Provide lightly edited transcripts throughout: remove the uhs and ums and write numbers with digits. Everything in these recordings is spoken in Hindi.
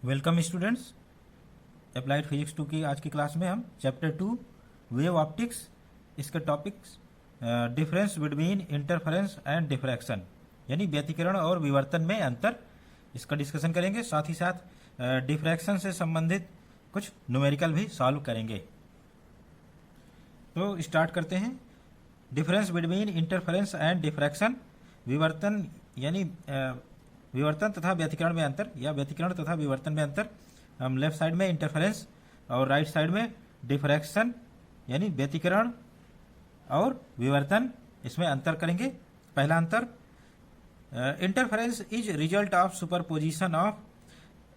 Welcome students. अप्लाइड फिजिक्स 2 की आज की क्लास में हम चैप्टर 2 वेव ऑप्टिक्स, इसका topics difference between interference and diffraction यानी व्यतिकरण और विवर्तन में अंतर, इसका डिस्कशन करेंगे। साथ ही साथ डिफ्रैक्शन से संबंधित कुछ न्यूमेरिकल भी सॉल्व करेंगे। तो स्टार्ट करते हैं। Difference between interference and diffraction, विवर्तन यानी विवर्तन तथा व्यतिकरण में अंतर या व्यतिकरण तथा विवर्तन में अंतर। हम लेफ्ट साइड में इंटरफेरेंस और राइट साइड में डिफ्रैक्शन यानी व्यतिकरण और विवर्तन, इसमें अंतर करेंगे। पहला अंतर, interference is result of superposition of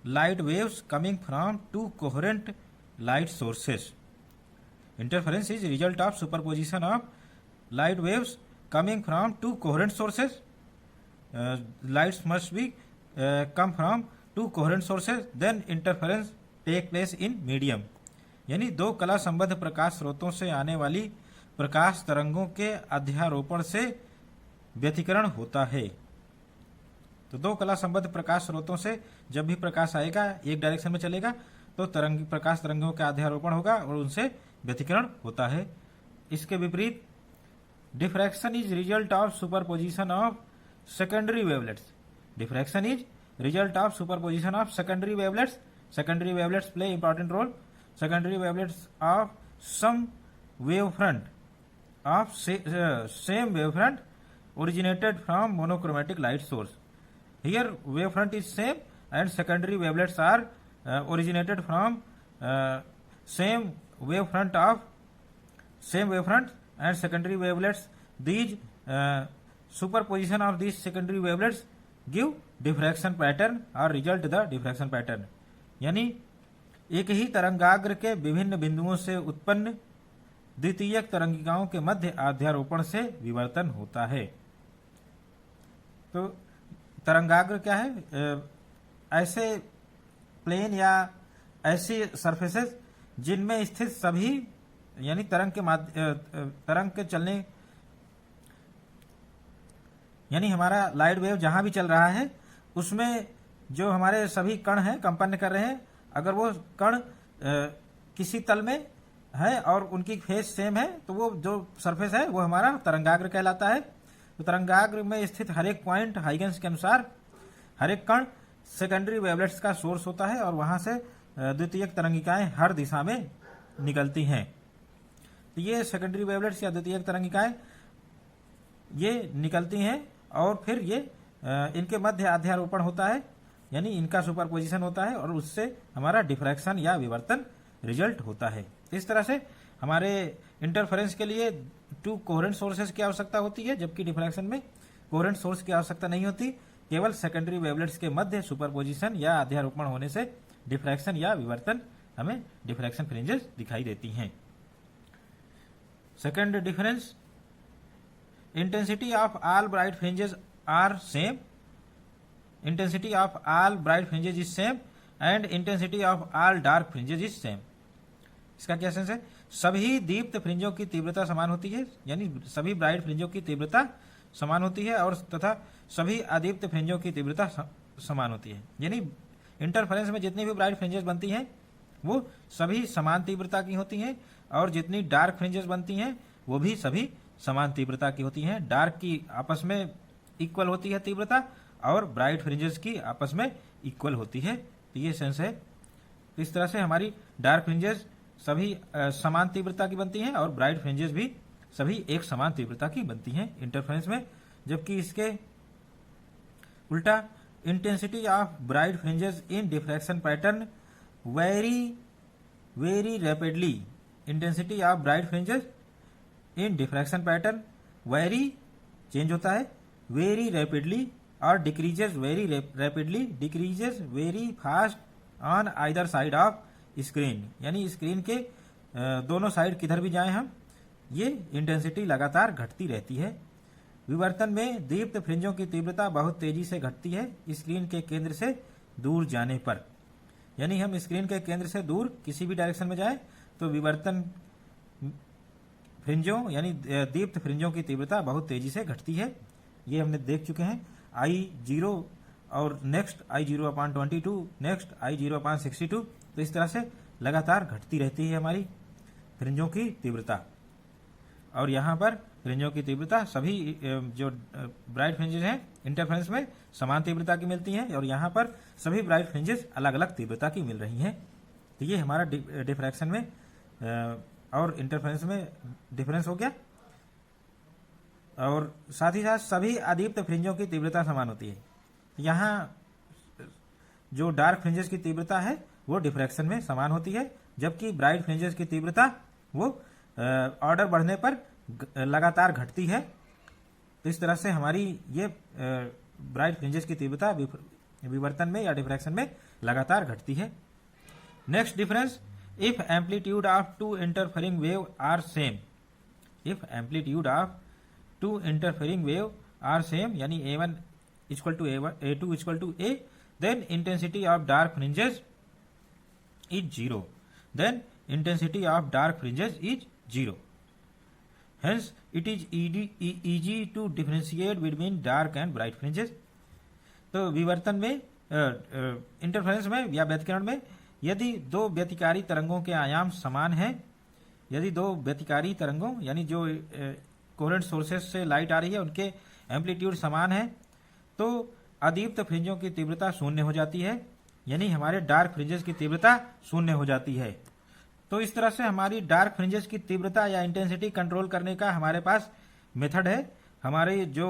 light waves coming from to coherent light sources. Interference is result of superposition of light waves coming from two coherent sources. Lights must be come from two coherent sources, then interference take place in medium. यानी दो कला संबद्ध प्रकाश स्रोतों से आने वाली प्रकाश तरंगों के अध्यारोपण से व्यतिकरण होता है। तो दो कला संबद्ध प्रकाश स्रोतों से जब भी प्रकाश आएगा, एक डायरेक्शन में चलेगा, तो प्रकाश तरंगों का अध्यारोपण होगा और उनसे व्यतिकरण होता है। इसके विपरीत diffraction is result of superposition of secondary wavelets. Diffraction is result of superposition of secondary wavelets. Secondary wavelets play important role. Secondary wavelets of some wave front of same wave front originated from monochromatic light source. Here wave front is same and secondary wavelets are originated from same wave front and secondary wavelets. These superposition of these secondary wavelets give diffraction pattern or result the diffraction pattern. यानी एक ही तरंगाग्र के विभिन्न बिंदुओं से उत्पन्न द्वितीयक तरंगिकाओं के मध्य अध्यारोपण से विवर्तन होता है। तो तरंगाग्र क्या है? ऐसे प्लेन या ऐसी सरफेसेस जिनमें स्थित सभी यानी तरंग के चलने यानी हमारा लाइट वेव जहां भी चल रहा है उसमें जो हमारे सभी कण हैं कंपन कर रहे हैं, अगर वो कण किसी तल में है और उनकी फेस सेम है तो वो जो सरफेस है वो हमारा तरंगाग्र कहलाता है। तो तरंगाग्र में स्थित हर एक पॉइंट हाइगेंस के अनुसार हर एक कण सेकेंडरी वेवलेट्स का सोर्स होता है और वहां से द्वितीयक तरंगिकाएं हर दिशा में निकलती हैं। तो ये सेकेंडरी वेवलेट्स या द्वितीयक तरंगिकाएं ये निकलती हैं और फिर ये इनके मध्य अध्यारोपण होता है यानी इनका सुपरपोजिशन होता है और उससे हमारा डिफ्रैक्शन या विवर्तन रिजल्ट होता है। इस तरह से हमारे इंटरफेरेंस के लिए टू कोहेरेंट सोर्सेस की आवश्यकता होती है, जबकि डिफ्रैक्शन में कोहेरेंट सोर्स की आवश्यकता नहीं होती। केवल सेकेंडरी वेवलेट्स के मध्य सुपरपोजिशन या अध्यारोपण होने से डिफ्रैक्शन या विवर्तन हमें डिफ्रैक्शन फ्रिंजेस दिखाई देती हैं। Second difference, intensity of all bright fringes are same. Intensity of all bright fringes is same and intensity of all dark fringes is same. इसका क्या सेंस है? सभी दीप्त फ्रिंजों की तीव्रता समान होती है, यानी सभी ब्राइट फ्रिंजों की तीव्रता समान होती है और तथा सभी अदीप्त फ्रिंजों की तीव्रता समान होती है। यानी इंटरफेरेंस में जितनी भी ब्राइट फ्रिंजेस बनती हैं वो सभी समान तीव्रता की होती हैं और जितनी डार्क फ्रिंजेस बनती हैं वो भी सभी समान तीव्रता की होती हैं। डार्क की आपस में इक्वल होती है तीव्रता और ब्राइट फ्रिंजेस की आपस में इक्वल होती है। तो ये सेंस है। तो इस तरह से हमारी डार्क फ्रिंजेस सभी समान तीव्रता की बनती हैं और ब्राइट फ्रिंजेस भी सभी एक समान तीव्रता की बनती हैं इंटरफेरेंस में। जबकि इसके उल्टा intensity of bright fringes in diffraction pattern very rapidly. Intensity of bright fringes in diffraction pattern very change होता है वेरी रैपिडली और decreases very rapidly, decreases very fast on either side of screen. यानी स्क्रीन के दोनों साइड किधर भी जाएं हम, ये इंटेंसिटी लगातार घटती रहती है। विवर्तन में दीप्त फ्रिंजों की तीव्रता बहुत तेजी से घटती है स्क्रीन के केंद्र से दूर जाने पर। यानी हम स्क्रीन के केंद्र से दूर किसी भी डायरेक्शन में जाए तो विवर्तन फ्रिंजों यानी दीप्त फ्रिंजों की तीव्रता बहुत तेजी से घटती है। ये हमने देख चुके हैं। I0 और नेक्स्ट I0/22, नेक्स्ट I0/62। तो इस तरह से लगातार घटती रहती है हमारी फ्रिंजों की तीव्रता। और यहाँ पर फ्रिंजों की तीव्रता सभी जो ब्राइट फ्रिंजेस हैं इंटरफेरेंस में समान तीव्रता की मिलती हैं, और यहाँ पर सभी ब्राइट फ्रिंजेस अलग अलग तीव्रता की मिल रही हैं। तो ये हमारा डिफ्रैक्शन में और इंटरफेरेंस में डिफरेंस हो गया। और साथ ही साथ सभी अदीप्त फ्रिंजों की तीव्रता समान होती है। यहाँ जो डार्क फ्रिंजेस की तीव्रता है वो डिफ्रैक्शन में समान होती है, जबकि ब्राइट फ्रिंजेस की तीव्रता वो ऑर्डर बढ़ने पर लगातार घटती है। तो इस तरह से हमारी ये ब्राइट फ्रिंजेस की तीव्रता विवर्तन में या डिफ्रैक्शन में लगातार घटती है। Next difference, if amplitude of two interfering wave are same, if amplitude of two interfering wave are same, यानी A1 equal to A2 equal to A, then intensity of dark fringes is 0, then intensity of dark fringes is 0. Hence it is easy to differentiate between dark and bright fringes. तो विवर्तन में इंटरफेरेंस में या व्यतिकरण में यदि दो व्यतिकारी तरंगों के आयाम समान हैं, यदि दो व्यतिकारी तरंगों यानी जो कोहेरेंट सोर्सेस से लाइट आ रही है उनके एम्पलीट्यूड समान है, तो अदीप्त फ्रिंजों की तीव्रता शून्य हो जाती है, यानी हमारे डार्क फ्रिंजेस की तीव्रता शून्य हो जाती है। तो इस तरह से हमारी डार्क फ्रिंजेस की तीव्रता या इंटेंसिटी कंट्रोल करने का हमारे पास मेथड है। हमारे जो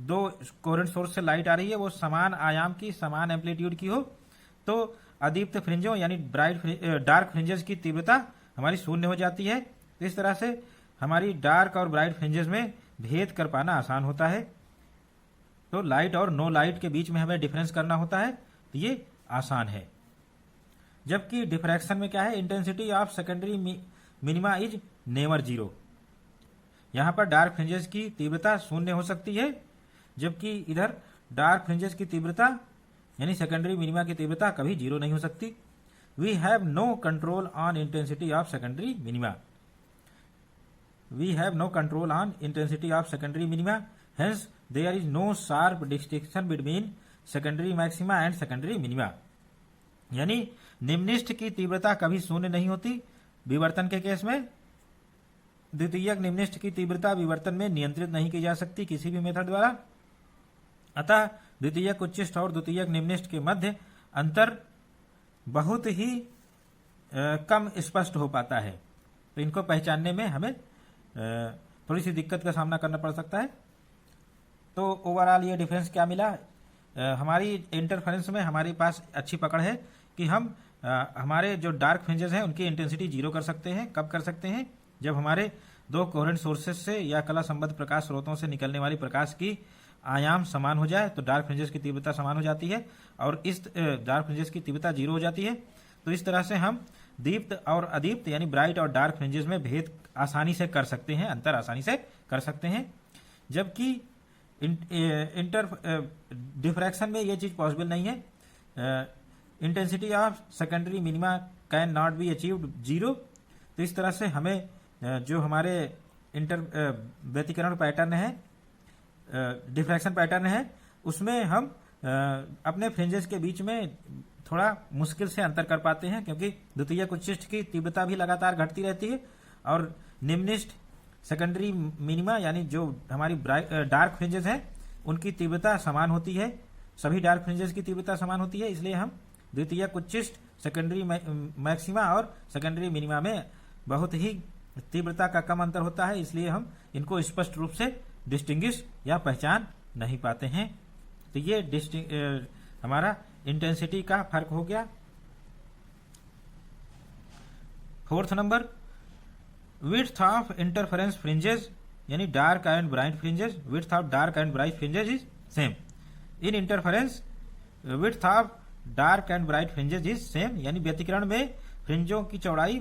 दो कोहेरेंट सोर्स से लाइट आ रही है वो समान आयाम की, समान एम्पलीट्यूड की हो, तो अदीप्त फ्रिंजों यानी डार्क फ्रिंजेस की तीव्रता हमारी शून्य हो जाती है। तो इस तरह से हमारी डार्क और ब्राइट फ्रिंजेस में भेद कर पाना आसान होता है। तो लाइट और नो लाइट के बीच में हमें डिफरेंस करना होता है, तो ये आसान है। जबकि डिफ्रैक्शन में क्या है, intensity of secondary minima is never 0। यहां पर डार्क फ्रिंजेस की तीव्रता शून्य हो सकती है, जबकि इधर डार्क फ्रिंजेस की तीव्रता यानी सेकेंडरी मिनिमा की तीव्रता कभी 0 नहीं हो सकती। We have no control on intensity of secondary minima, we have no control on intensity of secondary minima, hence there is no sharp distinction between secondary maxima and secondary minima. यानी निम्निष्ठ की तीव्रता कभी शून्य नहीं होती विवर्तन के केस में। द्वितीयक निम्निष्ठ की तीव्रता विवर्तन में नियंत्रित नहीं की जा सकती किसी भी मेथड द्वारा। अतः द्वितीयक उच्चिष्ठ और द्वितीयक निम्निष्ठ के मध्य अंतर बहुत ही कम स्पष्ट हो पाता है। तो इनको पहचानने में हमें थोड़ी सी दिक्कत का सामना करना पड़ सकता है। तो ओवरऑल ये डिफरेंस क्या मिला, हमारी इंटरफेरेंस में हमारे पास अच्छी पकड़ है कि हम हमारे जो डार्क फ्रिंजेस हैं उनकी इंटेंसिटी 0 कर सकते हैं। कब कर सकते हैं, जब हमारे दो कोहेरेंट सोर्सेस से या कला संबद्ध प्रकाश स्रोतों से निकलने वाली प्रकाश की आयाम समान हो जाए तो डार्क फ्रिंजेस की तीव्रता समान हो जाती है और इस डार्क फ्रिंजेस की तीव्रता 0 हो जाती है। तो इस तरह से हम दीप्त और अदीप्त यानी ब्राइट और डार्क फ्रिंजेस में भेद आसानी से कर सकते हैं, अंतर आसानी से कर सकते हैं। जबकि डिफ्रैक्शन में ये चीज पॉसिबल नहीं है। Intensity of secondary minima can not be achieved 0। तो इस तरह से हमें जो हमारे व्यतिकरण पैटर्न है, डिफ्रैक्शन पैटर्न है, उसमें हम अपने फ्रिंजेस के बीच में थोड़ा मुश्किल से अंतर कर पाते हैं, क्योंकि द्वितीयक उच्चिष्ठ की तीव्रता भी लगातार घटती रहती है और निम्निष्ठ सेकेंडरी मिनिमा यानी जो हमारी डार्क फ्रिंजेस हैं उनकी तीव्रता समान होती है। सभी डार्क फ्रिंजेस की तीव्रता समान होती है, इसलिए हम द्वितीयक उच्चिष्ठ, सेकेंडरी मैक्सिमा और सेकेंडरी मिनिमा में बहुत ही तीव्रता का कम अंतर होता है, इसलिए हम इनको स्पष्ट रूप से डिस्टिंग्विश या पहचान नहीं पाते हैं। तो ये हमारा इंटेंसिटी का फर्क हो गया। Fourth number, width of interference fringes यानी dark and bright fringes, width of dark and bright fringes is same. In interference width of dark and bright fringes is same, यानी व्यतिकरण में फ्रिंजों की चौड़ाई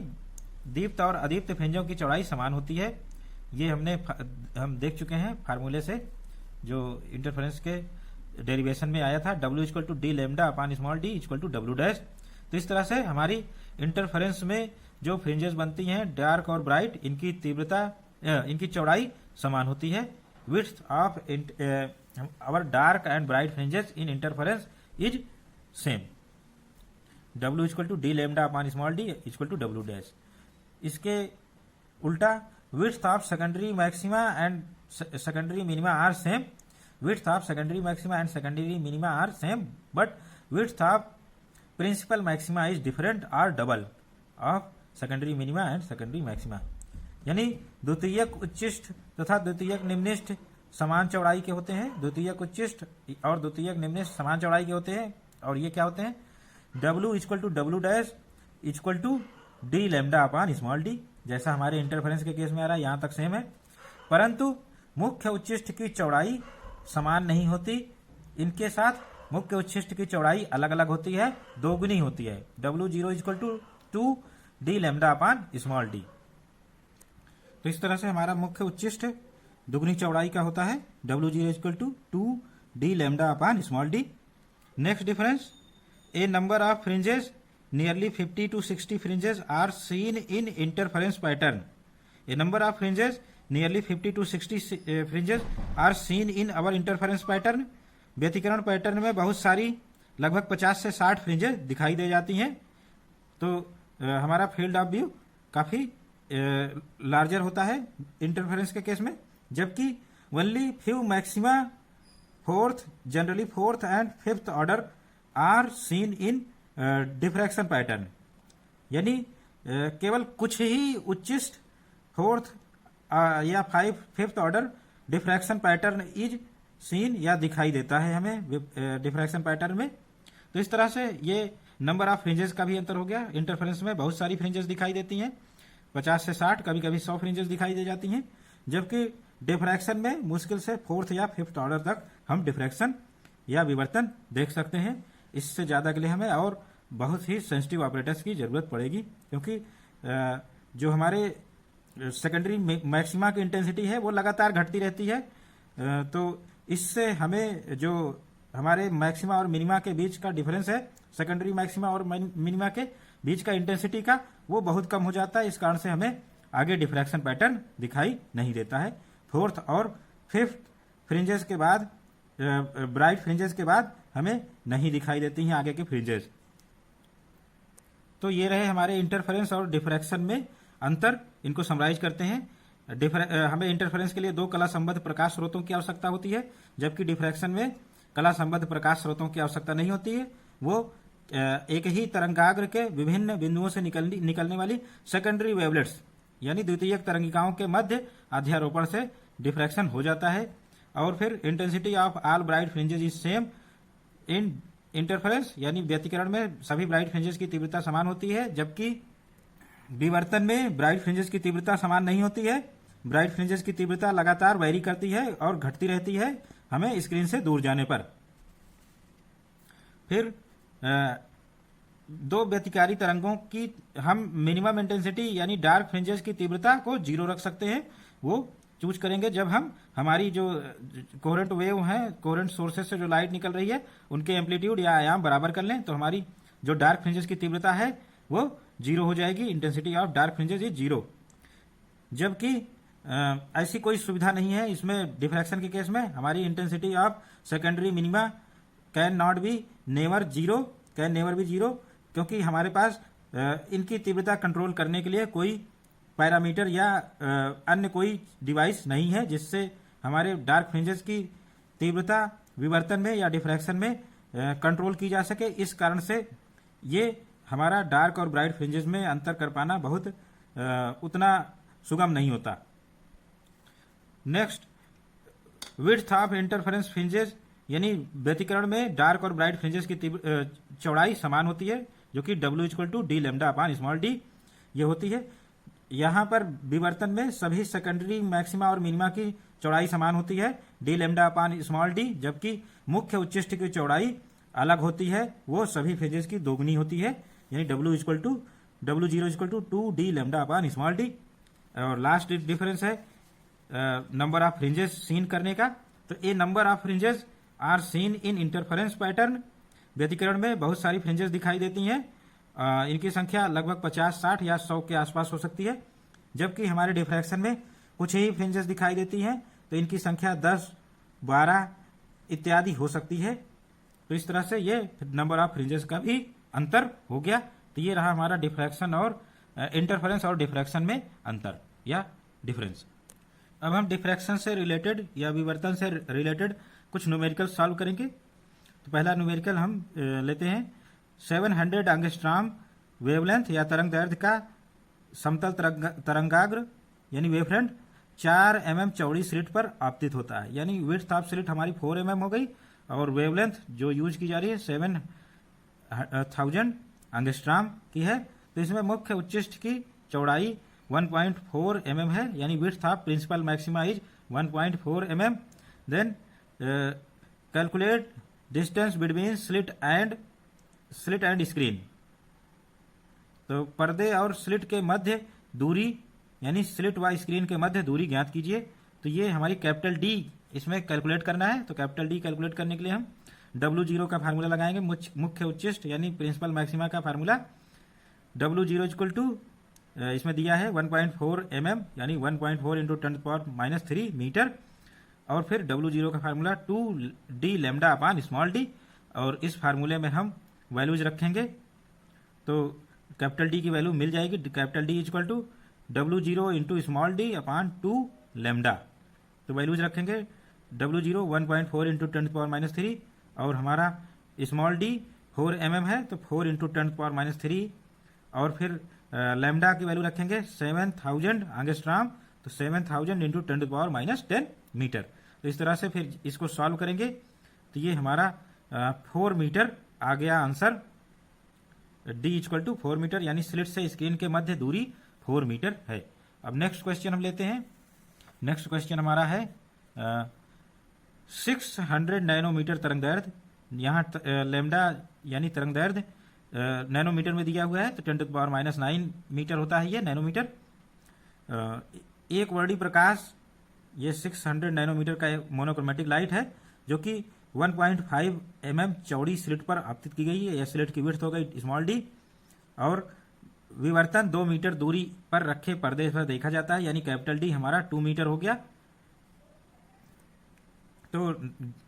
दीप्त और अदीप्त फ्रिंजों की चौड़ाई समान होती है। ये हम देख चुके हैं फार्मूले से, जो इंटरफेरेंस के डेरिवेशन में आया था, W equal to D lambda upon small d equal to W dash. तो इस तरह से हमारी इंटरफेरेंस में जो फ्रिंजेस बनती हैं डार्क और ब्राइट, इनकी तीव्रता, इनकी चौड़ाई समान होती है। Width of our dark and bright fringes in interference is same. W equal to D lambda upon small d equal to W dash. इसके उल्टा width of secondary maxima and secondary minima are same, width of secondary maxima and secondary minima are same, but width of principal maxima is different or double of secondary minima and secondary maxima। यानी द्वितीयक उच्चिष्ट तथा द्वितीयक निम्निष्ठ समान चौड़ाई के होते हैं, द्वितीयक उच्चिष्ट और द्वितीयक निम्निष्ठ समान चौड़ाई के होते हैं। और ये क्या होते हैं? W equal to W dash equal to D lambda upon small d, जैसा हमारे इंटरफेरेंस के केस में आ रहा है, यहां तक सेम है। परंतु मुख्य उच्चिष्ट की चौड़ाई समान नहीं होती, इनके साथ मुख्य उच्चिष्ट की चौड़ाई अलग अलग होती है, दोगुनी होती है। W0 equal to 2 D lambda upon small D. तो इस तरह से हमारा मुख्य उच्चिष्ट दुगनी चौड़ाई का होता है, W0 equal to 2 D lambda upon small d. Next difference, a number of fringes nearly 50 to 60 fringes are seen in interference pattern। A number of fringes nearly 50 to 60 fringes are seen in our interference pattern। व्यतिकरण पैटर्न में बहुत सारी लगभग 50 से 60 फ्रिंजेस दिखाई दे जाती हैं। तो हमारा फील्ड ऑफ व्यू काफी लार्जर होता है इंटरफेरेंस के केस में, जबकि only few maxima fourth, generally fourth and fifth order are seen in diffraction pattern. यानी केवल कुछ ही उच्चिष्ट फोर्थ या fifth order diffraction pattern is seen या दिखाई देता है हमें डिफ्रैक्शन पैटर्न में। तो इस तरह से ये नंबर ऑफ फ्रिंजेस का भी अंतर हो गया। इंटरफेरेंस में बहुत सारी फ्रिंजेस दिखाई देती हैं, 50 से 60, कभी कभी 100 फ्रिंजेस दिखाई दे जाती हैं, जबकि डिफ्रैक्शन में मुश्किल से फोर्थ या फिफ्थ ऑर्डर तक हम डिफ्रैक्शन या विवर्तन देख सकते हैं। इससे ज्यादा के लिए हमें और बहुत ही सेंसिटिव ऑपरेटर्स की जरूरत पड़ेगी, क्योंकि जो हमारे सेकेंडरी मैक्सिमा की इंटेंसिटी है वो लगातार घटती रहती है। तो इससे हमें जो हमारे मैक्सिमा और मिनिमा के बीच का डिफरेंस है, सेकेंडरी मैक्सिमा और मिनिमा के बीच का इंटेंसिटी का, वो बहुत कम हो जाता है। इस कारण से हमें आगे डिफ्रैक्शन पैटर्न दिखाई नहीं देता है। फोर्थ और फिफ्थ फ्रिंजेस के बाद, ब्राइट फ्रिंजेस के बाद हमें नहीं दिखाई देती हैं आगे की फ्रिंजेस। तो ये रहे हमारे इंटरफेरेंस और डिफ्रैक्शन में अंतर, इनको समराइज करते हैं। हमें इंटरफेरेंस के लिए 2 कला संबद्ध प्रकाश स्रोतों की आवश्यकता होती है, जबकि डिफ्रैक्शन में कला संबद्ध प्रकाश स्रोतों की आवश्यकता नहीं होती है। वो एक ही तरंगाग्र के विभिन्न बिंदुओं से निकलने वाली सेकेंडरी वेवलेट्स यानी द्वितीयक तरंगिकाओं के मध्य अध्यारोपण से डिफ्रैक्शन हो जाता है। और फिर intensity of all bright fringes is same in interference, यानी व्यतिकरण में सभी ब्राइट फ्रिंजेस की तीव्रता समान होती है, जबकि विवर्तन में ब्राइट फ्रिंजेस की तीव्रता समान नहीं होती है। ब्राइट फ्रिंजेस की तीव्रता लगातार वैरी करती है और घटती रहती है हमें स्क्रीन से दूर जाने पर। फिर 2 व्यतिकारी तरंगों की हम मिनिमम इंटेंसिटी यानी डार्क फ्रिंजेस की तीव्रता को 0 रख सकते हैं। वो चूज करेंगे जब हम हमारी जो कोहेरेंट वेव है, कोहेरेंट सोर्सेस से जो लाइट निकल रही है, उनके एम्पलीट्यूड या आयाम बराबर कर लें, तो हमारी जो डार्क फ्रिंजेस की तीव्रता है वो 0 हो जाएगी। Intensity of dark fringes is 0। जबकि ऐसी कोई सुविधा नहीं है इसमें डिफ्रैक्शन के केस में। हमारी intensity of secondary minima can not be never 0, can never be 0, क्योंकि हमारे पास इनकी तीव्रता कंट्रोल करने के लिए कोई पैरामीटर या अन्य कोई डिवाइस नहीं है जिससे हमारे डार्क फ्रिंजेस की तीव्रता विवर्तन में या डिफ्रैक्शन में कंट्रोल की जा सके। इस कारण से ये हमारा डार्क और ब्राइट फ्रिंजेस में अंतर कर पाना बहुत उतना सुगम नहीं होता। Next, width of interference fringes, यानी व्यतिकरण में डार्क और ब्राइट फ्रिंजेस की चौड़ाई समान होती है, जो कि W equal to D lambda upon small d ये होती है। यहां पर विवर्तन में सभी सेकेंडरी मैक्सिमा और मिनिमा की चौड़ाई समान होती है, D lambda upon small D, जबकि मुख्य उच्चिष्ट की चौड़ाई अलग होती है, वो सभी फेजेस की दोगुनी होती है, यानी W0 equal to 2 D lambda upon small d. और लास्ट डिफरेंस है नंबर ऑफ फ्रिंजेस सीन करने का। तो a number of fringes are seen in interference pattern. व्यतिकरण में बहुत सारी फ्रिंजेस दिखाई देती हैं, इनकी संख्या लगभग 50, 60 या 100 के आसपास हो सकती है, जबकि हमारे डिफ्रैक्शन में कुछ ही फ्रिंजेस दिखाई देती हैं, तो इनकी संख्या 10, 12 इत्यादि हो सकती है। तो इस तरह से ये नंबर ऑफ फ्रिंजेस का भी अंतर हो गया। तो ये रहा हमारा डिफ्रैक्शन और इंटरफेरेंस और डिफ्रैक्शन में अंतर या डिफरेंस। अब हम डिफ्रैक्शन से रिलेटेड या विवर्तन से रिलेटेड कुछ न्यूमेरिकल सॉल्व करेंगे। तो पहला न्यूमेरिकल हम लेते हैं 700 एंगस्ट्रॉम वेवलेंथ या तरंग दैर्ध्य का समतल तरंगाग्र यानी वेवफ्रंट 4 mm चौड़ी स्लिट पर आपतित होता है। यानी विड्थ ऑफ स्लिट हमारी 4 mm हो गई और वेवलेंथ जो यूज की जा रही है 7000 एंगस्ट्रॉम की है। तो इसमें मुख्य उच्चिष्ट की चौड़ाई 1.4 mm है, यानी width of principal maxima is 1.4 mm। Then calculate distance between slit and screen. तो पर्दे और स्लिट के मध्य दूरी यानी स्लिट व स्क्रीन के मध्य दूरी ज्ञात कीजिए। तो ये हमारी कैपिटल डी इसमें कैलकुलेट करना है। तो कैपिटल डी कैलकुलेट करने के लिए हम W0 का फार्मूला लगाएंगे, मुख्य उच्चिष्ट यानी प्रिंसिपल मैक्सिमा का फार्मूला W0 इक्वल टू इसमें दिया है 1.4 mm यानी 1.4 इंटू 10⁻³ मीटर। और फिर W0 का formula 2d lambda upon small d, और इस फार्मूले में हम वैल्यूज रखेंगे तो कैपिटल डी की वैल्यू मिल जाएगी। Capital D equal to W0 into small d upon 2 lambda. तो वैल्यूज रखेंगे W0 1.4 इंटू 10⁻³ और हमारा स्मॉल डी 4 mm है तो 4 इंटू 10⁻³ और फिर लैम्डा की वैल्यू रखेंगे 7000 एंगस्ट्रॉम, तो 7000 इंटू 10⁻10 मीटर। तो इस तरह से फिर इसको सॉल्व करेंगे तो ये हमारा 4 मीटर आ गया answer. D equal to 4 meter यानी स्लिट से स्क्रीन के मध्य दूरी 4 मीटर है। अब नेक्स्ट क्वेश्चन हम लेते हैं। नेक्स्ट क्वेश्चन हमारा है 600 नैनोमीटर तरंग दैर्ध्य। यहाँ लैम्डा यानी तरंग दैर्ध्य नैनोमीटर में दिया हुआ है तो 10⁻9 मीटर होता है ये नैनोमीटर। एक वर्णी प्रकाश ये 600 नैनोमीटर का मोनोक्रोमेटिक लाइट है जो कि 1.5 mm चौड़ी स्लिट पर आपतित की गई है। यह स्लिट की विड्थ हो गई स्मॉल डी और विवर्तन 2 मीटर दूरी पर रखे पर्दे पर देखा जाता है, यानी कैपिटल डी हमारा 2 मीटर हो गया। तो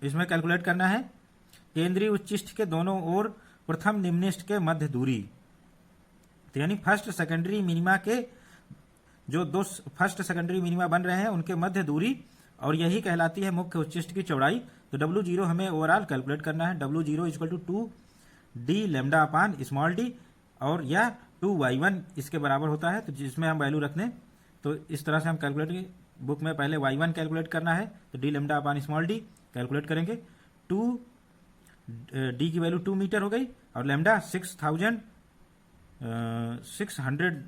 इसमें कैलकुलेट करना है केंद्रीय उच्चिष्ट के दोनों ओर प्रथम निम्निष्ठ के मध्य दूरी। तो यानी फर्स्ट सेकेंडरी मिनिमा के जो दो फर्स्ट सेकेंडरी मिनिमा बन रहे हैं उनके मध्य दूरी, और यही कहलाती है मुख्य उच्चिष्ट की चौड़ाई। तो W0 हमें ओवरऑल कैलकुलेट करना है। W0 equal to 2d lambda upon small d और या 2y1 इसके बराबर होता है। तो जिसमें हम वैल्यू रखने तो इस तरह से हम कैलकुलेट बुक में पहले y1 कैलकुलेट करना है तो d lambda upon small D calculate करेंगे। 2d की वैल्यू 2 मीटर हो गई और लैम्डा 600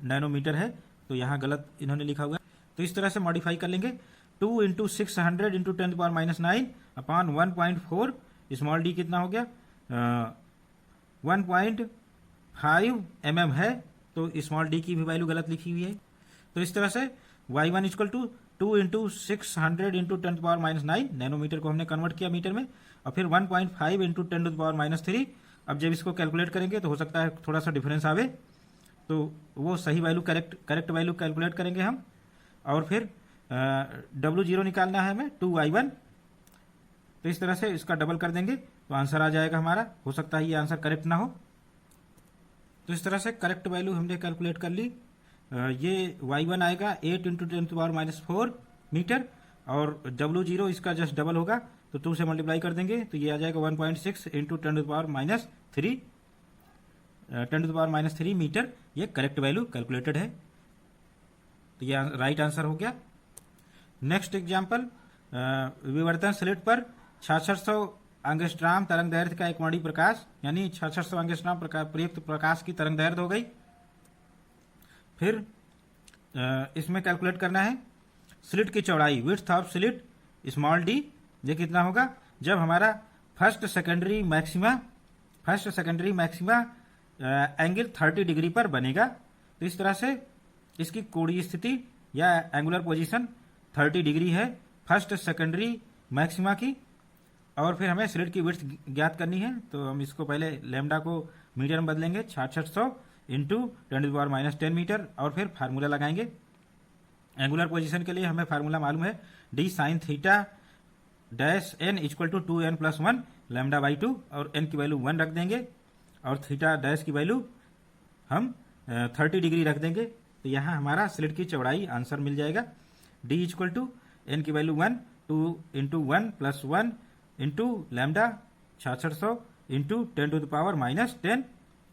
नैनोमीटर है, तो यहाँ गलत इन्होंने लिखा हुआ है। तो इस तरह से मॉडिफाई कर लेंगे 2 इंटू 600 इंटू 10⁻9 अपान 1.4 स्मॉल डी कितना हो गया 1.5 mm है, तो स्मॉल डी की भी वैल्यू गलत लिखी हुई है। तो इस तरह से y1 equal to 2 into 600 into 10⁻9 nanometer को हमने कन्वर्ट किया मीटर में, और फिर 1.5 इंटू 10⁻3। अब जब इसको कैलकुलेट करेंगे तो हो सकता है थोड़ा सा डिफरेंस आवे, तो वो सही वैल्यू करेक्ट वैल्यू कैलकुलेट करेंगे हम। और फिर W0 निकालना है हमें 2y1, तो इस तरह से इसका डबल कर देंगे तो आंसर आ जाएगा हमारा। हो सकता है ये आंसर करेक्ट ना हो, तो इस तरह से करेक्ट वैल्यू हमने कैलकुलेट कर ली। ये y1 आएगा 8 इंटू 10⁻4 मीटर और W0 इसका जस्ट डबल होगा तो 2 से मल्टीप्लाई कर देंगे तो ये आ जाएगा 1.6 इंटू 10⁻3 मीटर। ये करेक्ट वैल्यू कैलकुलेटेड है, तो ये राइट आंसर हो गया। नेक्स्ट एग्जाम्पल विवर्तन स्लिट पर 6600 एंगस्ट्रॉम तरंग दैर्ध्य का एक वर्णी प्रकाश यानी 6600 एंगस्ट्रॉम प्रयुक्त प्रकाश की तरंग दैर्ध्य हो गई। फिर इसमें कैलकुलेट करना है स्लिट की चौड़ाई width of slit small d. ये कितना होगा जब हमारा first secondary maxima angle 30 degree पर बनेगा। तो इस तरह से इसकी कोणीय स्थिति या एंगुलर पोजीशन 30 डिग्री है फर्स्ट सेकेंडरी मैक्सिमा की, और फिर हमें स्लिट की विड्थ ज्ञात करनी है। तो हम इसको पहले लैम्डा को मीटर में बदलेंगे 6600 इंटू 10⁻10 मीटर, और फिर फार्मूला लगाएंगे। एंगुलर पोजीशन के लिए हमें फार्मूला मालूम है d sin theta dash n equal to 2n+1 lambda by 2 और n की वैल्यू 1 रख देंगे और थीटा डैश की वैल्यू हम 30 डिग्री रख देंगे। तो यहाँ हमारा स्लिट की चौड़ाई आंसर मिल जाएगा d इक्वल टू n की value 1 2 into 1 plus 1 into lambda 6600 into 10 to the power minus 10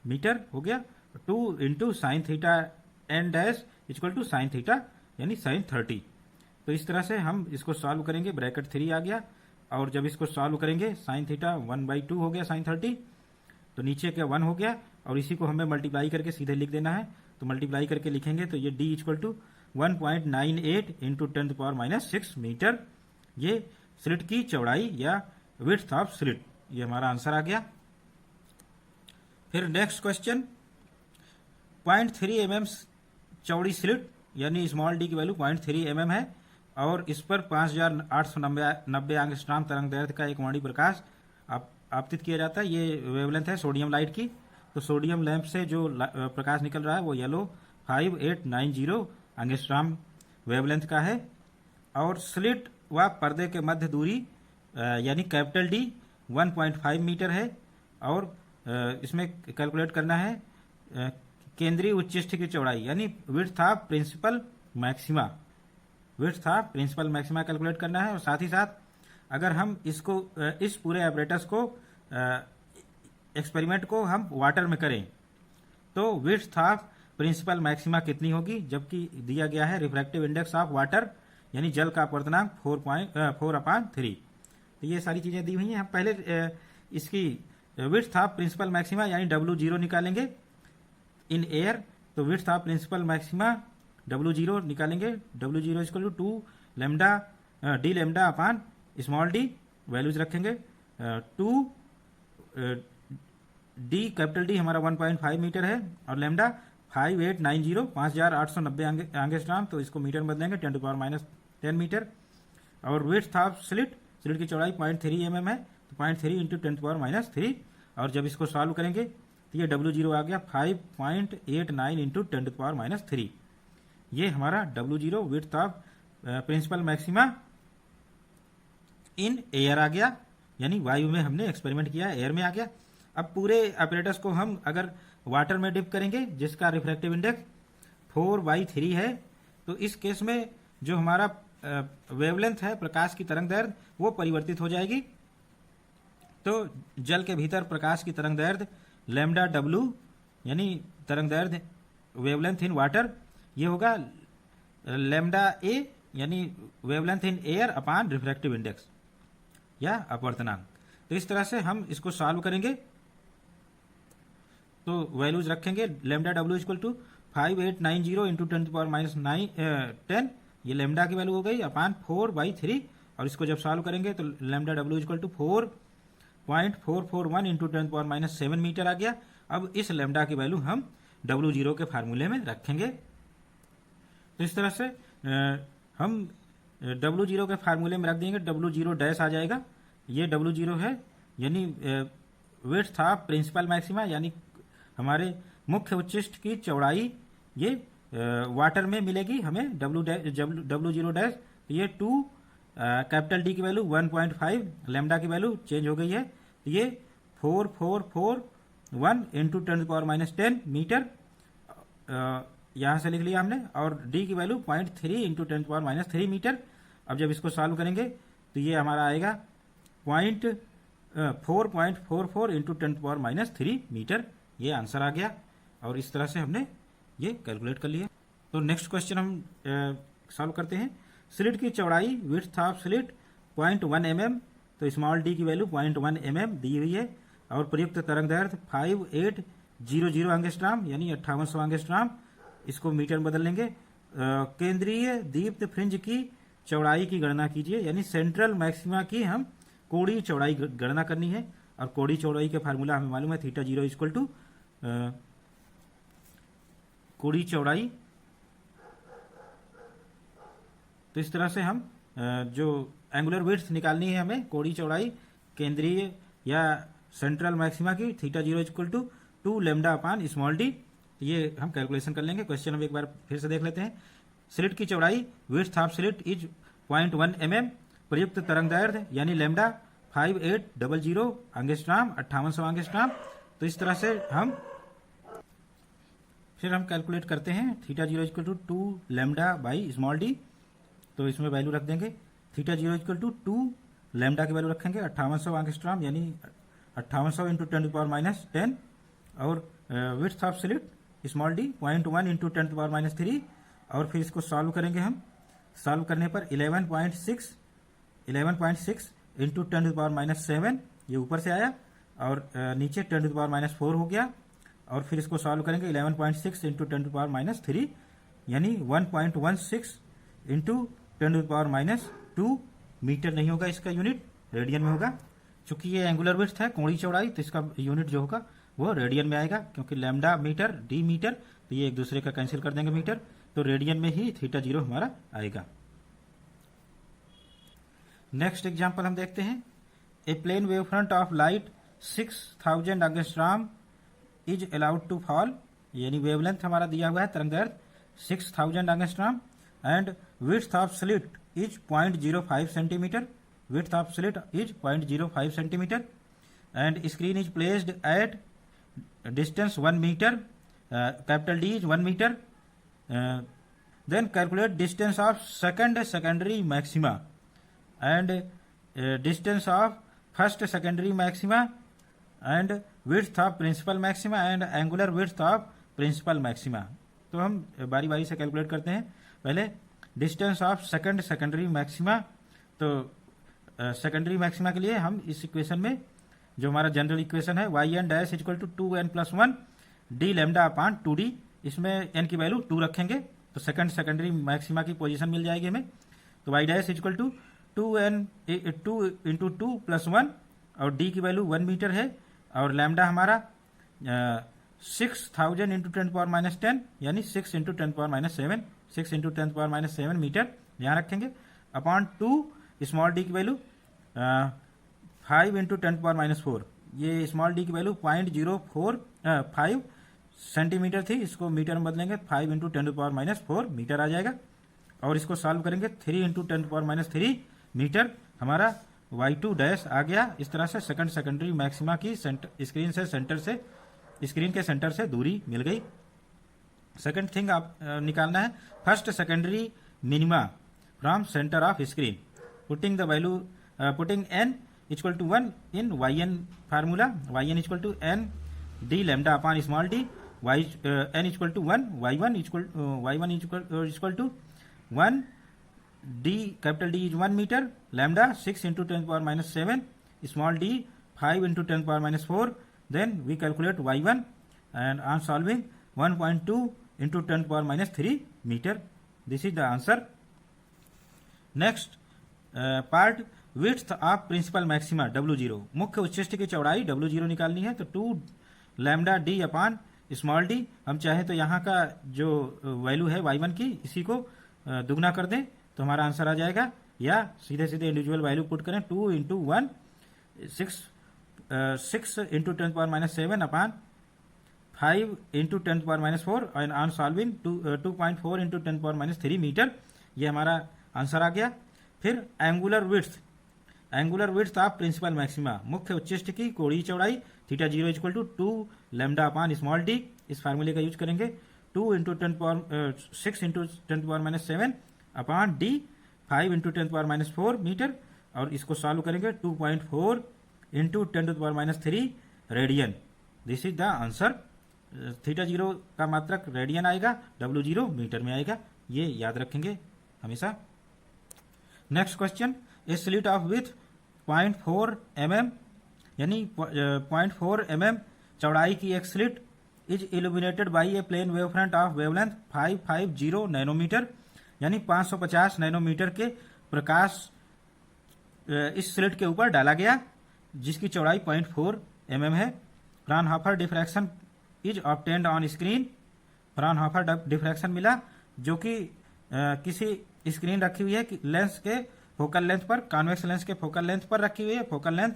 metre हो गया। 2 into sine theta n dash equal to sine theta यानी साइन 30। तो इस तरह से हम इसको सॉल्व करेंगे, ब्रैकेट 3 आ गया और जब इसको सॉल्व करेंगे साइन थीटा 1/2 हो गया साइन 30, तो नीचे का 1 हो गया और इसी को हमें मल्टीप्लाई करके सीधे लिख देना है। तो मल्टीप्लाई करके लिखेंगे तो ये d equal to 1.98 into 10 to power minus 6 metre, ये स्लिट की चौड़ाई या विड्थ ऑफ स्लिट, ये हमारा आंसर आ गया। फिर नेक्स्ट क्वेश्चन, 0.3 mm चौड़ी स्लिट यानी स्मॉल डी की वैल्यू 0.3 mm है और इस पर 5890 एंगस्ट्रॉम तरंग दैर्ध्य का एक वर्णी प्रकाश आपतित किया जाता है। ये वेवलेंथ है सोडियम लाइट की। तो सोडियम लैंप से जो प्रकाश निकल रहा है वो येलो 5890 एंगस्ट्रॉम वेवलेंथ का है और स्लिट व पर्दे के मध्य दूरी यानी कैपिटल डी 1.5 मीटर है और इसमें कैलकुलेट करना है केंद्रीय उच्चिष्ठ की चौड़ाई यानी width of principal maxima, width of principal maxima calculate करना है। और साथ ही साथ अगर हम इसको इस पूरे एपरेटस को एक्सपेरिमेंट को हम वाटर में करें तो विड्थ ऑफ प्रिंसिपल मैक्सिमा कितनी होगी, जबकि दिया गया है रिफ्रैक्टिव इंडेक्स ऑफ वाटर यानी जल का अपवर्तनांक 4/3। तो ये सारी चीजें दी हुई हैं। हम पहले इसकी विड्थ ऑफ प्रिंसिपल मैक्सिमा यानी W0 निकालेंगे इन एयर। तो width of principal maxima W0 निकालेंगे, W0 equal to 2 lambda D lambda upon small D, values रखेंगे 2 डी कैपिटल डी हमारा 1.5 मीटर है और लैम्डा 5890 एंगस्ट्रॉम, तो इसको मीटर में बदलेंगे 10 टू पावर माइनस 10 मीटर। और विड्थ ऑफ स्लिट की चौड़ाई 0.3 mm है, तो 0.3 इंटू 10 टू पावर माइनस 3 और जब इसको सॉल्व करेंगे तो ये W0 आ गया 5.89 इंटू 10 टू पावर माइनस 3। ये हमारा W0 width of principal maxima in air आ गया, यानी वायु में हमने एक्सपेरिमेंट किया, एयर में आ गया। अब पूरे अपरेटस को हम अगर वाटर में डिप करेंगे जिसका रिफ्रैक्टिव इंडेक्स 4/3 है, तो इस केस में जो हमारा वेवलेंथ है प्रकाश की तरंग दैर्ध्य वो परिवर्तित हो जाएगी। तो जल के भीतर प्रकाश की तरंग दैर्ध्य लैम्डा W यानी तरंग दैर्ध्य वेवलेंथ इन वाटर, ये होगा लैम्डा A यानी wavelength in air upon refractive index या अपवर्तनांक। तो इस तरह से हम इसको सॉल्व करेंगे तो वैल्यूज रखेंगे lambda W equal to 5890 into 10 to power minus 10, ये लैम्डा की वैल्यू हो गई अपान 4/3 और इसको जब सॉल्व करेंगे तो lambda W equal to 4.441 into 10 power minus 7 metre आ गया। अब इस लैम्डा की वैल्यू हम W0 के फार्मूले में रखेंगे। तो इस तरह से हम W0 के फार्मूले में रख देंगे, W0 डैश आ जाएगा, ये W0 है यानी विड्थ ऑफ प्रिंसिपल मैक्सिमा यानी हमारे मुख्य उच्चिष्ठ की चौड़ाई, ये वाटर में मिलेगी हमें W0 डैश, ये 2 कैपिटल डी की वैल्यू 1.5, लैम्डा की वैल्यू चेंज हो गई है, ये 4441 इंटू 10 पावर माइनस 10 मीटर यहां से लिख लिया हमने, और डी की value 0.3 into 10 power minus 3 metre. अब जब इसको सॉल्व करेंगे तो ये हमारा आएगा 4.44 इंटू 10 पावर माइनस 3 मीटर, ये आंसर आ गया। और इस तरह से हमने ये कैलकुलेट कर लिया। तो नेक्स्ट क्वेश्चन हम सॉल्व करते हैं। स्लिट की चौड़ाई विड्थ ऑफ स्लिट 0.1 mm, तो स्मॉल डी की वैल्यू 0.1 mm दी हुई है और प्रयुक्त तरंग दैर्ध्य 5800 एंगस्ट्रॉम यानी 5800 एंगस्ट्रॉम, इसको मीटर में बदल लेंगे। केंद्रीय दीप्त फ्रिंज की चौड़ाई की गणना कीजिए, यानी सेंट्रल मैक्सिमा की हम कोणीय चौड़ाई गणना करनी है और कोणीय चौड़ाई का फार्मूला हमें मालूम है θ0 इक्वल टू कोणीय चौड़ाई। तो इस तरह से हम जो एंगुलर विड्थ निकालनी है हमें कोणीय चौड़ाई केंद्रीय या सेंट्रल मैक्सिमा की θ0 equal to 2 lambda upon small d, ये हम कैलकुलेशन कर लेंगे। क्वेश्चन हम एक बार फिर से देख लेते हैं। स्लिट की चौड़ाई width of slit is 0.1 mm, प्रयुक्त तरंग दैर्ध्य यानी लैम्डा 5800 एंगस्ट्रॉम, 5800 एंगस्ट्रॉम। तो इस तरह से हम कैलकुलेट करते हैं theta zero equal to 2 lambda by small D. तो इसमें वैल्यू रख देंगे theta zero equal to 2 lambda की वैल्यू रखेंगे 5800 एंगस्ट्रॉम, यानी 5800 इंटू 10⁻10। और width of slit small D 0.1 into 10⁻3। और फिर इसको सॉल्व करेंगे हम। सॉल्व करने पर 11.6 इंटू 10⁻7 ये ऊपर से आया और नीचे 10⁻4 हो गया। और फिर इसको सॉल्व करेंगे 11.6 इंटू 10⁻3 यानी 1.16 इंटू 10⁻2 मीटर नहीं होगा, इसका यूनिट रेडियन में होगा। चूंकि ये एंगुलर विड्थ है, कोणीय चौड़ाई, तो इसका यूनिट जो होगा वो रेडियन में आएगा, क्योंकि लैम्डा मीटर डी मीटर, तो ये एक दूसरे का कैंसिल कर देंगे मीटर, तो रेडियन में ही थीटा जीरो हमारा आएगा। नेक्स्ट एग्जांपल हम देखते हैं। A plane wave front of light 6000 angstrom is allowed to fall, यानी वेवलेंथ हमारा दिया हुआ है तरंगदैर्घ्य 6000 angstrom and width of slit is 0.05 centimetre. Width of slit is 0.05 centimetre and screen is placed at distance 1 meter, capital D is 1 meter. Then calculate distance of secondary maxima and distance of first secondary maxima and width of principal maxima and angular width of principal maxima. तो हम बारी बारी से कैलकुलेट करते हैं। पहले डिस्टेंस ऑफ सेकेंडरी मैक्सिमा। तो सेकेंडरी मैक्सिमा के लिए हम इस इक्वेशन में जो हमारा जनरल इक्वेशन है Y N dash equal to 2n+1 D lambda upon 2d, इसमें n की वैल्यू 2 रखेंगे तो सेकेंडरी मैक्सिमा की पोजीशन मिल जाएगी हमें। तो Y dash equal to 2 into 2+1 और d की वैल्यू 1 मीटर है और लैम्डा हमारा 6000 इंटू 10⁻10 यानी 6 इंटू 10⁻7 6 इंटू 10⁻7 मीटर यहाँ रखेंगे अपॉन 2 स्मॉल डी की वैल्यू 5 इंटू 10⁻4। ये स्मॉल डी की वैल्यू 0.045 सेंटीमीटर थी, इसको मीटर में बदलेंगे 5 इंटू 10⁻4 मीटर आ जाएगा। और इसको सॉल्व करेंगे 3 इंटू 10⁻3 मीटर, हमारा y2 डैश आ गया। इस तरह से सेकेंडरी मैक्सिमा की स्क्रीन के सेंटर से दूरी मिल गई। सेकंड थिंग आप निकालना है first secondary minima from centre of screen, putting n equal to 1 in yn formula, yn equal to n d lambda upon small d, n equal to 1, y1 equal to 1 d, capital D is 1 मीटर, lambda 6 into 10⁻7, small d 5 into 10⁻4। Then we calculate y1 and on solving 1.2 into 10⁻3 metre. This is the answer. Next part width of principal maxima W0, मुख्य उच्चिष्ट की चौड़ाई W0 निकालनी है। तो 2 लैम्डा d अपान स्मॉल d, हम चाहे तो यहाँ का जो वैल्यू है y1 की इसी को दुगना कर दें तो हमारा आंसर आ जाएगा, या सीधे सीधे इंडिविजुअल वैल्यू पुट करें 2 into 1 6 into 10⁻7 upon 5 into 10⁻4 and on solving 2.4 into 10⁻3 metre, ये हमारा आंसर आ गया। फिर angular width of principal maxima, मुख्य उच्चिष्ट की कोणीय चौड़ाई theta zero equal to 2 lambda upon small D, इस फार्मूले का यूज करेंगे 2 into 6 into 10⁻7 upon D 5 into 10⁻4 metre, और इसको सॉल्व करेंगे 2.4 into 10⁻3 radian. This is the answer. Theta zero का मात्रक रेडियन आएगा, W0 मीटर में आएगा, ये याद रखेंगे हमेशा। Next question, a slit of with 0.4 mm यानी 0.4 mm चौड़ाई की एक slit is illuminated by a plane wave front of wavelength 550 nanometre, यानी 550 नैनोमीटर के प्रकाश इस स्लिट के ऊपर डाला गया जिसकी चौड़ाई 0.4 mm है। Fraunhofer diffraction is obtained on screen, Fraunhofer diffraction मिला जो कि किसी स्क्रीन रखी हुई है लेंस के फोकल लेंथ पर, कॉन्वेक्स लेंस के फोकल लेंथ पर रखी हुई है। फोकल लेंथ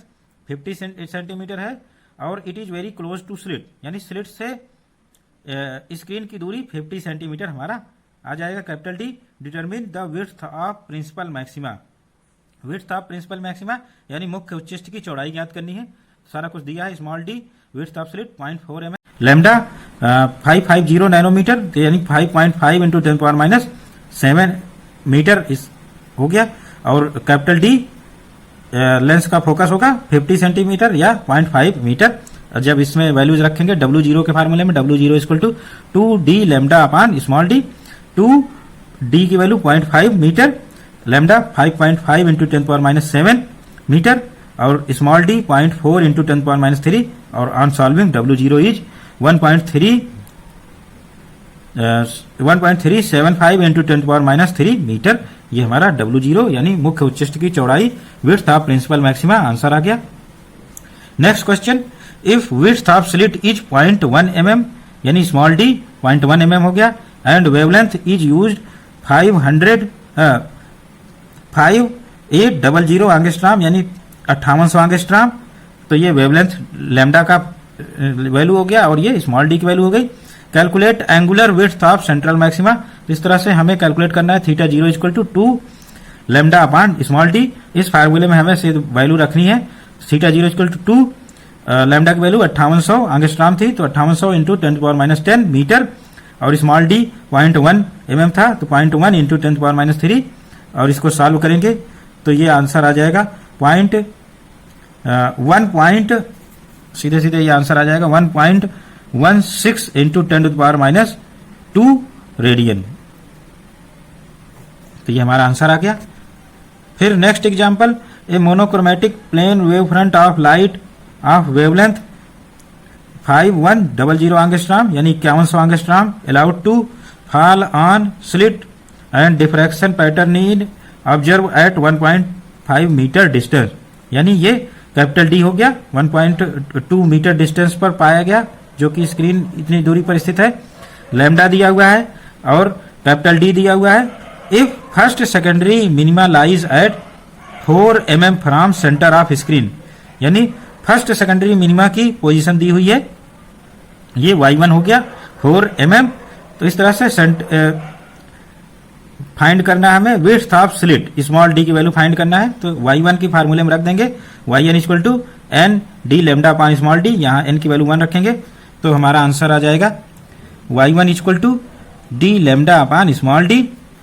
50 सेंटीमीटर है और it is very close to slit, यानी स्लिट से स्क्रीन की दूरी 50 सेंटीमीटर हमारा आ जाएगा। Capital D determine the width of principal maxima, width of principal maxima यानी मुख्य उच्चिष्ट की चौड़ाई ज्ञात करनी है, सारा कुछ दिया है। Small D width of slit 0.4 mm, lambda 550 nanometre यानी 5.5 इंटू 10⁻7 मीटर इस हो गया। और कैपिटल डी लेंस का फोकस होगा 50 सेंटीमीटर या 0.5 मीटर। जब इसमें वैल्यूज रखेंगे W0 के फार्मूले में, W0 equal to 2D lambda upon small d, 2D की value 0.5 metre, lambda 5.5 into 10⁻7 metre और स्मॉल डी 0.4 इंटू 10⁻3 और on solving W0 is 1.375 into 10⁻3 metre. ये हमारा W0 यानी मुख्य उच्चिष्ट की चौड़ाई width of principal maxima answer आ गया। Next question, if width of slit is 0.1 mm यानी स्मॉल डी 0.1 mm हो गया and wavelength is used 5800 angstrom यानी 5800 एंगस्ट्रॉम, तो ये वेवलेंथ लैम्डा का वैल्यू हो गया और ये स्मॉल डी की वैल्यू हो गई। Calculate angular width of central maxima, इस तरह से हमें कैलकुलेट करना है। Theta 0 equal to 2 lambda upon small D, इस फार्मूले में हमें वैल्यू रखनी है। थीटा 0 इक्वल टू 2 लैम्डा की वैल्यू 5800 एंगस्ट्रॉम थी, तो 5800 इंटू 10⁻10 मीटर और स्मॉल डी 0.1 mm था, तो 0.1 इंटू 10⁻3 और इसको सॉल्व करेंगे तो ये आंसर आ जाएगा 1 सीधे सीधे ये आंसर आ जाएगा 1.16 इंटू 10⁻2 रेडियन। तो ये हमारा आंसर आ गया। फिर next example, a monochromatic plane wave front of light of wavelength 5100 angstrom यानी 5100 angstrom allowed to fall on slit and diffraction pattern in observe at 1.5 metre distance, यानी ये कैपिटल डी हो गया 1.2 मीटर डिस्टेंस पर पाया गया जो कि स्क्रीन इतनी दूरी पर स्थित है। लैम्डा दिया हुआ है और कैपिटल डी दिया हुआ है। If first secondary minima lies at 4 mm from centre of screen, यानी फर्स्ट सेकेंडरी मिनिमा की पोजीशन दी हुई है, ये y1 हो गया 4 mm। तो इस तरह से फाइंड करना है हमें width of slit, small D की वैल्यू फाइंड करना है, तो y1 की फार्मूले में रख देंगे yn equal to N D lambda upon small D, यहाँ n की वैल्यू 1 रखेंगे तो हमारा आंसर आ जाएगा y1 equal to D lambda upon small D.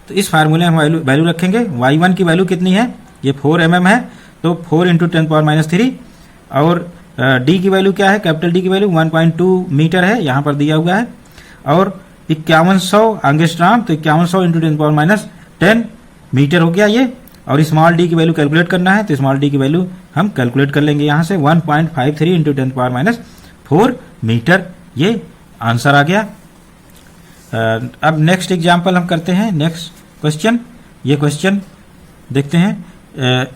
तो इस फार्मूले में वैल्यू रखेंगे, y1 की वैल्यू कितनी है, ये 4 mm है तो 4 इंटू 10⁻3 और d की वैल्यू क्या है, कैपिटल डी की वैल्यू 1.2 मीटर है यहाँ पर दिया हुआ है और 5100 एंगस्ट्रॉम, तो 5100 इंटू 10⁻10 मीटर हो गया ये। और स्मॉल डी की वैल्यू कैलकुलेट करना है तो स्मॉल डी की वैल्यू हम कैलकुलेट कर लेंगे यहाँ से 1.53 इंटू 10⁻4 मीटर, ये आंसर आ गया। अब नेक्स्ट एग्जाम्पल हम करते हैं। नेक्स्ट क्वेश्चन, ये क्वेश्चन देखते हैं।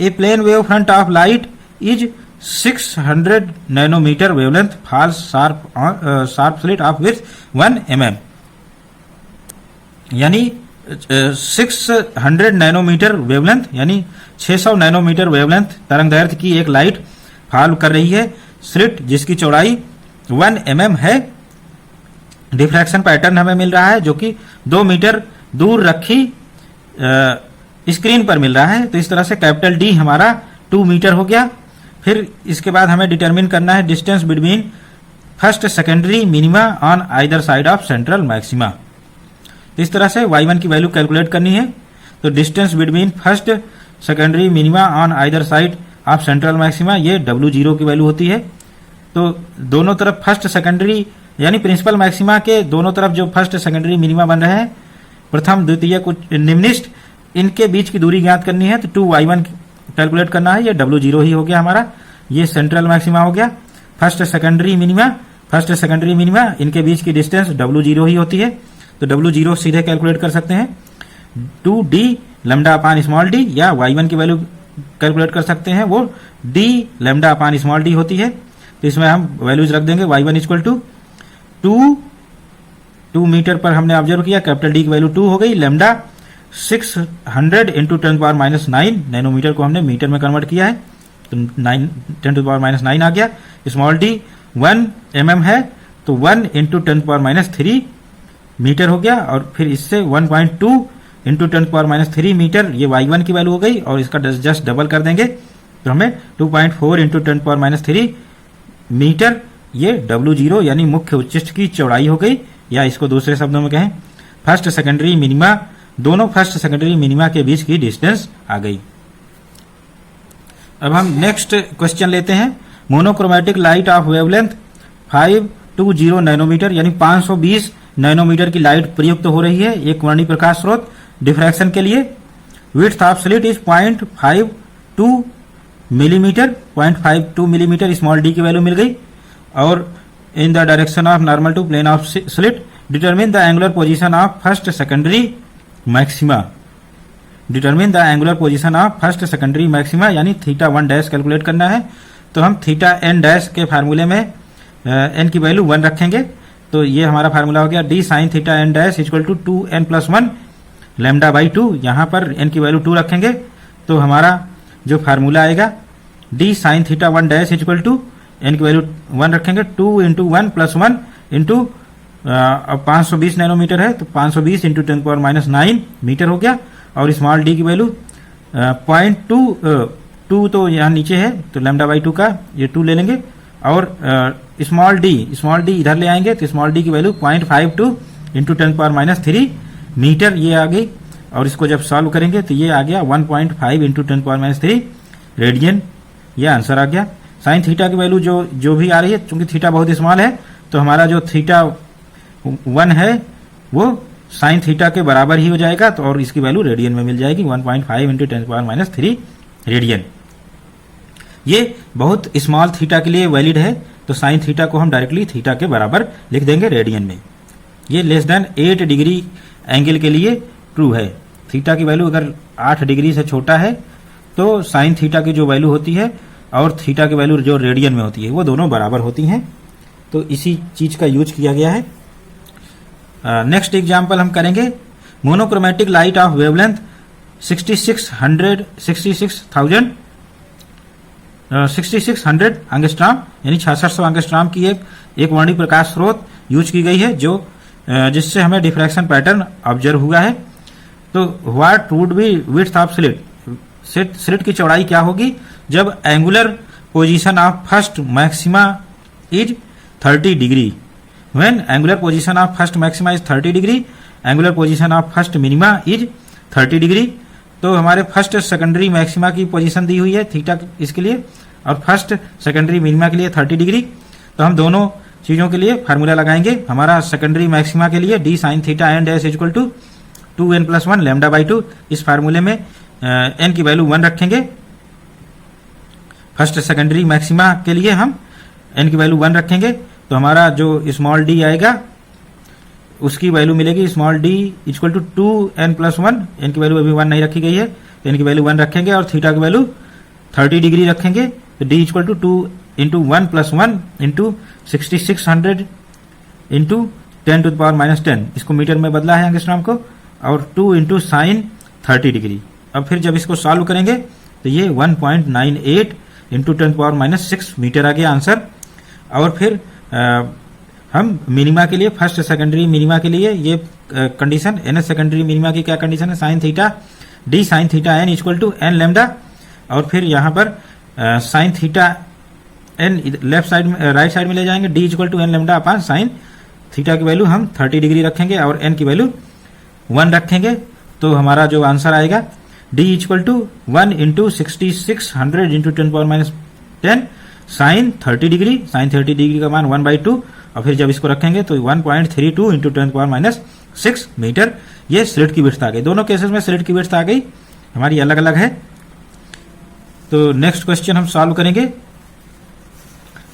A plane wave front of light is 600 nanometre wavelength falls sharp slit of width 1 mm, यानी 600 नैनोमीटर वेवलेंथ यानी 600 नैनोमीटर वेवलेंथ तरंगदैर्घ्य की एक लाइट फॉल कर रही है स्लिट जिसकी चौड़ाई 1 mm है। डिफ्रैक्शन पैटर्न हमें मिल रहा है जो कि 2 मीटर दूर रखी स्क्रीन पर मिल रहा है, तो इस तरह से कैपिटल डी हमारा 2 मीटर हो गया। फिर इसके बाद हमें डिटरमिन करना है distance between first secondary minima on either side of central maxima. तो इस तरह से y1 की वैल्यू कैलकुलेट करनी है, तो distance between first secondary minima on either side of central maxima ये W0 की वैल्यू होती है। तो दोनों तरफ फर्स्ट सेकेंडरी यानी प्रिंसिपल मैक्सिमा के दोनों तरफ जो फर्स्ट सेकेंडरी मिनिमा बन रहे हैं, प्रथम द्वितीय कुछ निम्निष्ठ, इनके बीच की दूरी ज्ञात करनी है तो 2y1 कैलकुलेट करना है, ये W0 ही हो गया हमारा, ये सेंट्रल मैक्सिमा हो गया। फर्स्ट सेकेंडरी मिनिमा इनके बीच की डिस्टेंस W0 ही होती है, तो W0 सीधे कैलकुलेट कर सकते हैं 2d lambda upon small D, या y1 की वैल्यू कैलकुलेट कर सकते हैं, वो d lambda upon small D होती है। तो इसमें हम वैल्यूज रख देंगे y1 इक्वल टू 2 मीटर पर हमने ऑब्जर्व किया, कैपिटल डी की वैल्यू 2 हो गई, लैम्डा 600 इंटू 10⁻9 नैनोमीटर को हमने मीटर में कन्वर्ट किया है तो 10⁻9 आ गया। स्मॉल डी 1 mm है तो 1 इंटू 10⁻3 मीटर हो गया और फिर इससे 1.2 इंटू 10⁻³ मीटर, ये y1 की वैल्यू हो गई, और इसका जस्ट डबल कर देंगे तो हमें 2.4 इंटू 10⁻³ मीटर, ये W0 यानी मुख्य उच्चिष्ट की चौड़ाई हो गई, या इसको दूसरे शब्दों में कहें फर्स्ट सेकेंडरी मिनिमा, दोनों फर्स्ट सेकेंडरी मिनिमा के बीच की डिस्टेंस आ गई। अब हम नेक्स्ट क्वेश्चन लेते हैं। Monochromatic light of wavelength 520 nanometre यानी 520 नैनोमीटर की लाइट प्रयुक्त हो रही है एक वर्णी प्रकाश स्रोत डिफ्रैक्शन के लिए। Width of slit is 0.52 millimetre, 0.52 millimetre small D की वैल्यू मिल गई। और in the direction of normal to plane of slit determine the angular position of first secondary maxima, determine the angular position of first secondary maxima यानी θ1 कैलकुलेट करना है। तो हम θn के फार्मूले में n की वैल्यू 1 रखेंगे, तो ये हमारा फार्मूला हो गया d sin θn equal to 2n+1 λ/2। यहाँ पर n की वैल्यू 2 रखेंगे तो हमारा जो फार्मूला आएगा d sin θ1 equal to n की वैल्यू 1 रखेंगे 2 इंटू 1 + 1 इंटू 520 नैनोमीटर है तो 520 इंटू 10⁻⁹ मीटर हो गया। और स्मॉल डी की वैल्यू 0.2 तो यहाँ नीचे है तो λ/2 का ये 2 ले लेंगे, और स्मॉल डी इधर ले आएंगे तो स्मॉल डी की वैल्यू 0.52 इंटू 10⁻³ मीटर ये आ गई। और इसको जब सॉल्व करेंगे तो ये आ गया 1.5 इंटू 10⁻³ रेडियन, ये आंसर आ गया। साइन थीटा की वैल्यू जो भी आ रही है, चूंकि थीटा बहुत स्मॉल है तो हमारा जो θ1 है वो साइन थीटा के बराबर ही हो जाएगा, तो और इसकी वैल्यू रेडियन में मिल जाएगी 1.5 इंटू 10⁻³ रेडियन। ये बहुत स्मॉल थीटा के लिए वैलिड है, तो साइन थीटा को हम डायरेक्टली थीटा के बराबर लिख देंगे रेडियन में। ये लेस देन 8 डिग्री एंगल के लिए ट्रू है। थीटा की वैल्यू अगर 8 डिग्री से छोटा है तो साइन थीटा की जो वैल्यू होती है और थीटा की वैल्यू जो रेडियन में होती है वो दोनों बराबर होती हैं, तो इसी चीज का यूज किया गया है। नेक्स्ट एग्जाम्पल हम करेंगे। Monochromatic light of wavelength 6600 angstrom यानी 6600 एंगस्ट्रॉम की एक वर्णी प्रकाश स्रोत यूज की गई है जो जिससे हमें डिफ्रैक्शन पैटर्न ऑब्जर्व हुआ है। तो what would be width of slit की चौड़ाई क्या होगी जब angular position of first maxima is 30 degree. When angular position of first maxima is 30 degree, angular position of first minima is 30 degree. तो हमारे फर्स्ट सेकेंडरी मैक्सिमा की पोजीशन दी हुई है थीटा इसके लिए, और फर्स्ट सेकेंडरी मिनिमा के लिए 30 डिग्री। तो हम दोनों चीजों के लिए फार्मूला लगाएंगे। हमारा सेकेंडरी मैक्सिमा के लिए d sin θn equal to 2n+1 λ/2। इस फार्मूले में n की वैल्यू 1 रखेंगे। फर्स्ट सेकेंडरी मैक्सिमा के लिए हम n की वैल्यू 1 रखेंगे, तो हमारा जो स्मॉल d आएगा उसकी वैल्यू मिलेगी small d equal to 2n+1। n की वैल्यू अभी 1 नहीं रखी गई है तो n की वैल्यू 1 रखेंगे, और थीटा की वैल्यू 30 डिग्री रखेंगे। तो d equal to 2 into 1+1 into 6600 into 10⁻⁻10, इसको मीटर में बदला है एंगस्ट्रॉम को, और 2 इंटू साइन 30 डिग्री। अब फिर जब इसको सॉल्व करेंगे तो ये 1.98 इंटू 10⁻⁶ मीटर आ गया आंसर। और फिर हम मिनिमा के लिए फर्स्ट सेकेंडरी मिनिमा के लिए ये कंडीशन n सेकेंडरी मिनिमा की क्या कंडीशन है, sine theta d sine theta n equal to n lambda. और फिर यहाँ पर sine theta n left side में राइट साइड में ले जाएंगे, d equal to n lambda upon sine theta की वैल्यू हम 30 डिग्री रखेंगे और n की वैल्यू 1 रखेंगे। तो हमारा जो आंसर आएगा d equal to 1 into 6600 into 10⁻10 sine 30 degree, sine 30 degree का मान 1/2, और फिर जब इसको रखेंगे तो 1.32 इंटू 10⁻6 मीटर। ये स्लिट की विड्थ आ गई। दोनों केसेस में स्लिट की विड्थ आ गई हमारी अलग अलग है। तो नेक्स्ट क्वेश्चन हम सॉल्व करेंगे।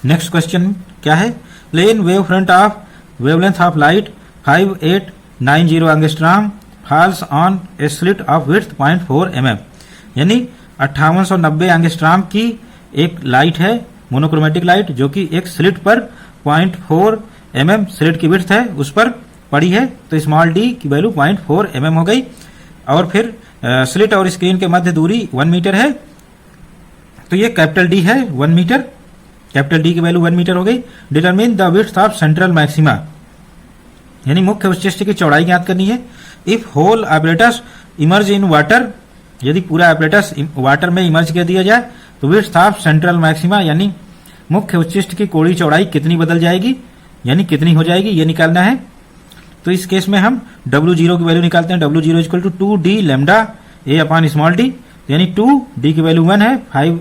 नेक्स्ट क्वेश्चन क्या है, plane wave front of wavelength of light 5890 angstrom falls on a slit of width 0.4 mm, यानी 5890 एंगस्ट्रॉम की एक लाइट है मोनोक्रोमेटिक लाइट जो कि एक स्लिट पर 0.4 mm स्लिट की विड्थ है उस पर पड़ी है। तो स्मॉल d की वैल्यू 0.4 mm हो गई। और फिर स्लिट और स्क्रीन के मध्य दूरी 1 मीटर है, तो ये कैपिटल D है 1 मीटर, कैपिटल D की वैल्यू 1 मीटर हो गई। Determine the width of central maxima, यानी मुख्य उच्चिष्ट की चौड़ाई ज्ञात करनी है। If whole apparatus immerse in water, यदि पूरा एपरेटस वाटर में इमर्ज कर दिया जाए तो विड्थ ऑफ सेंट्रल मैक्सिमा यानी मुख्य उच्चिष्ट की कोणीय चौड़ाई कितनी बदल जाएगी, यानी कितनी हो जाएगी, ये निकालना है। तो इस केस में हम W0 की वैल्यू निकालते हैं। W0 equal to 2d lambda a upon small d, यानी 2d की वैल्यू 1 है, 5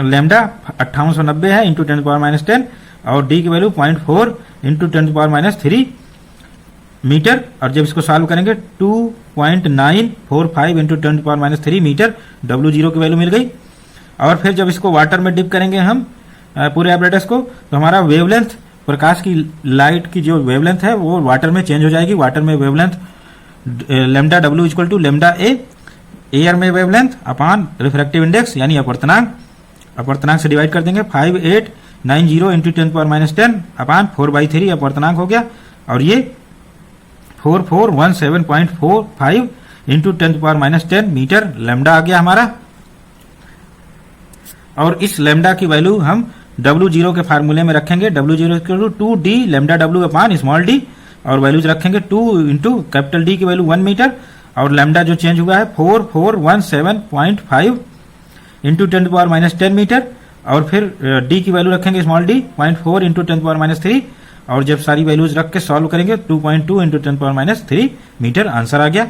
लैम्डा 5890 है इंटू 10⁻10 और d की वैल्यू 0.4 इंटू 10⁻3 मीटर। और जब इसको सॉल्व करेंगे 2.945 इंटू 10⁻3 मीटर W0 की वैल्यू मिल गई। और फिर जब इसको वाटर में डिप करेंगे हम पूरे एपरेटस को, तो हमारा वेवलेंथ, प्रकाश की लाइट की जो वेवलेंथ है वो वाटर में चेंज हो जाएगी। वाटर में wavelength lambda W equal to lambda a, air में वेवलेंथ अपॉन रिफ्रैक्टिव इंडेक्स यानी अपवर्तनांक, अपवर्तनांक से डिवाइड कर देंगे 5890 इंटू 10⁻10 अपॉन 4/3 अपवर्तनांक हो गया। और ये 4417.45 इंटू 10⁻10 मीटर लैम्डा आ गया हमारा। और इस लैम्डा की वैल्यू हम W0 के फार्मूले में रखेंगे। W0 equal to 2d lambda W upon small d, और वैल्यूज रखेंगे 2 इंटू कैपिटल D की वैल्यू 1 मीटर, और लैम्डा जो चेंज हुआ है 4417.5 इंटू 10⁻10 मीटर, और फिर d की वैल्यू रखेंगे स्मॉल d 0.4 इंटू 10⁻3, और जब सारी वैल्यूज रख के सॉल्व करेंगे 2.2 इंटू 10⁻3 मीटर आंसर आ गया।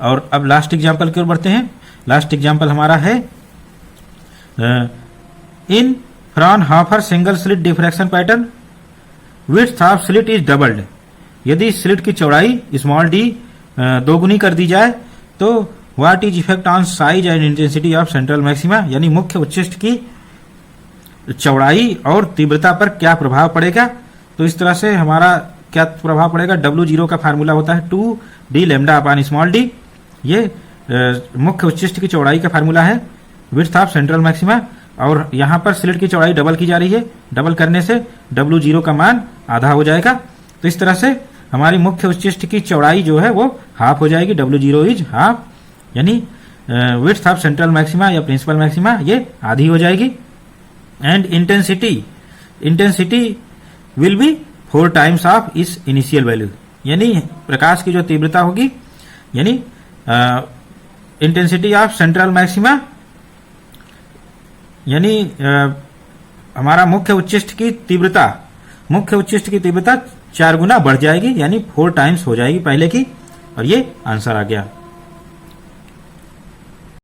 और अब लास्ट एग्जाम्पल की ओर बढ़ते हैं। लास्ट एग्जाम्पल हमारा है in Fraunhofer single slit diffraction pattern width of slit is doubled. यदि स्लिट की चौड़ाई स्मॉल d दोगुनी कर दी जाए तो what is effect on size and intensity of central maxima, यानी मुख्य उच्चिष्ट की चौड़ाई और तीव्रता पर क्या प्रभाव पड़ेगा। तो इस तरह से हमारा क्या प्रभाव पड़ेगा, W0 का फार्मूला होता है 2d lambda upon small d, ये मुख्य उच्चिष्ट की चौड़ाई का फार्मूला है विड्थ ऑफ सेंट्रल मैक्सिमा। और यहां पर स्लिट की चौड़ाई डबल की जा रही है, डबल करने से W0 का मान आधा हो जाएगा। तो इस तरह से हमारी मुख्य उच्चिष्ट की चौड़ाई जो है वो हाफ हो जाएगी, W0 इज हाफ, यानी विड्थ ऑफ सेंट्रल मैक्सिमा या प्रिंसिपल मैक्सिमा ये आधी हो जाएगी। And intensity will be 4 times of इस इनिशियल वैल्यू, यानी प्रकाश की जो तीव्रता होगी, यानी इंटेंसिटी ऑफ सेंट्रल मैक्सिमा यानी हमारा मुख्य उच्चिष्ट की तीव्रता 4 गुना बढ़ जाएगी, यानी 4 टाइम्स हो जाएगी पहले की। और ये आंसर आ गया।